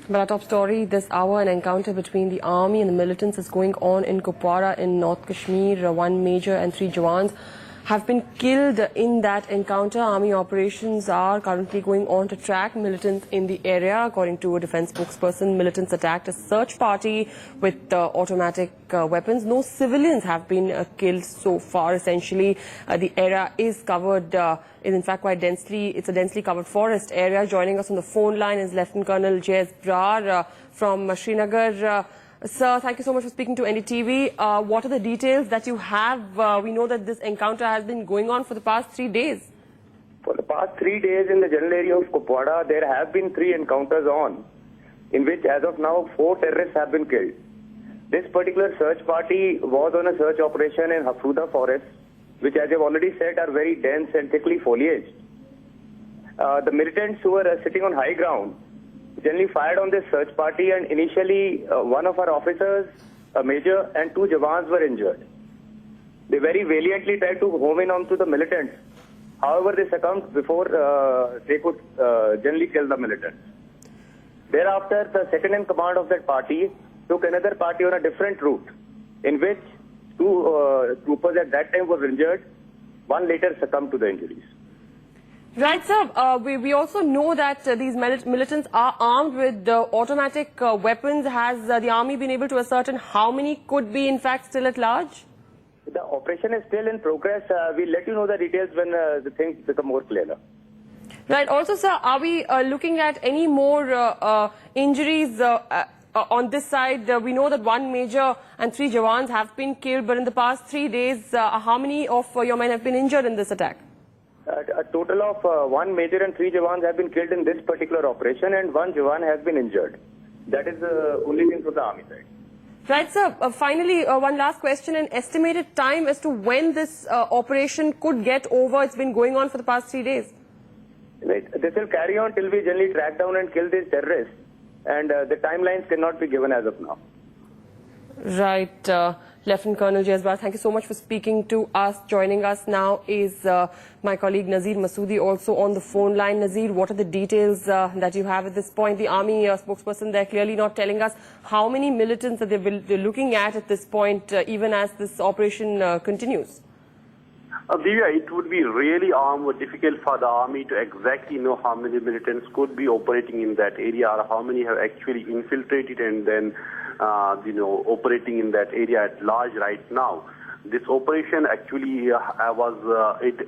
But our top story this hour, an encounter between the army and the militants is going on in Kupwara in North Kashmir. One major and 3 jawans have been killed in that encounter. Army operations are currently going on to track militants in the area. According to a defense spokesperson, militants attacked a search party with automatic weapons. No civilians have been killed so far. Essentially, the area is covered, is in fact quite densely, it's a densely covered forest area. Joining us on the phone line is Lieutenant Colonel Kupwara from Srinagar. Sir, thank you so much for speaking to NDTV. What are the details that you have? We know that this encounter has been going on for the past 3 days. For the past 3 days in the general area of Kupwara, there have been 3 encounters on, in which as of now 4 terrorists have been killed. This particular search party was on a search operation in Kupwara forest, which as I've already said are very dense and thickly foliaged. The militants who were sitting on high ground generally fired on this search party, and initially one of our officers, a major, and 2 jawans were injured. They very valiantly tried to home in onto the militants. However, they succumbed before they could generally kill the militants. Thereafter, the second in command of that party took another party on a different route, in which 2 troopers at that time were injured. One later succumbed to the injuries. Right, sir. We also know that these militants are armed with automatic weapons. Has the army been able to ascertain how many could be in fact still at large? The operation is still in progress. We'll let you know the details when the things become more clear. Right. Also, sir, are we looking at any more injuries on this side? We know that 1 major and 3 jawans have been killed, but in the past 3 days, how many of your men have been injured in this attack? A total of 1 major and 3 jawans have been killed in this particular operation, and 1 jawan has been injured. That is the only thing from the army side. Right, sir. Finally, one last question. An estimated time as to when this operation could get over. It's been going on for the past 3 days. Right. This will carry on till we generally track down and kill these terrorists, and the timelines cannot be given as of now. Right. Lieutenant Colonel Kupwara, thank you so much for speaking to us. Joining us now is my colleague Nazir Masoodi, also on the phone line. Nazir, what are the details that you have at this point? The army spokesperson, they're clearly not telling us how many militants that they're looking at this point, even as this operation continues. Divya, it would be really difficult for the army to exactly know how many militants could be operating in that area, or how many have actually infiltrated and then operating in that area at large right now. This operation actually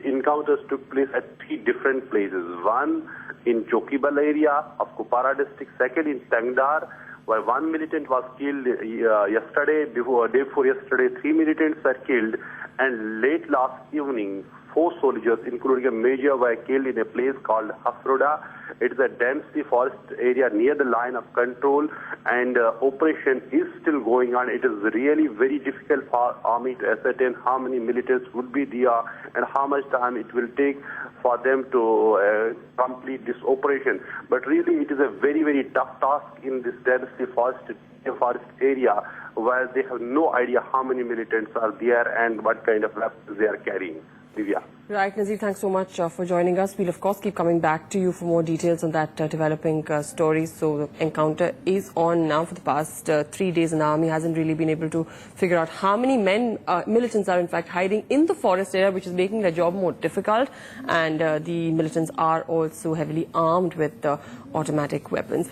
encounters took place at 3 different places. One in Chokibal area of Kupwara district, second in Tangdar, where 1 militant was killed yesterday. Day before yesterday, 3 militants were killed, and late last evening, 4 soldiers, including a major, were killed in a place called Hafroda. It is a densely forest area near the line of control, and operation is still going on. It is really very difficult for army to ascertain how many militants would be there and how much time it will take for them to complete this operation. But really, it is a very, very tough task in this densely forest area, where they have no idea how many militants are there and what kind of weapons they are carrying. Divya. Right, Nazir, thanks so much for joining us. We'll, of course, keep coming back to you for more details on that developing story. So the encounter is on now for the past 3 days, and the army hasn't really been able to figure out how many militants are in fact hiding in the forest area, which is making their job more difficult. And the militants are also heavily armed with automatic weapons.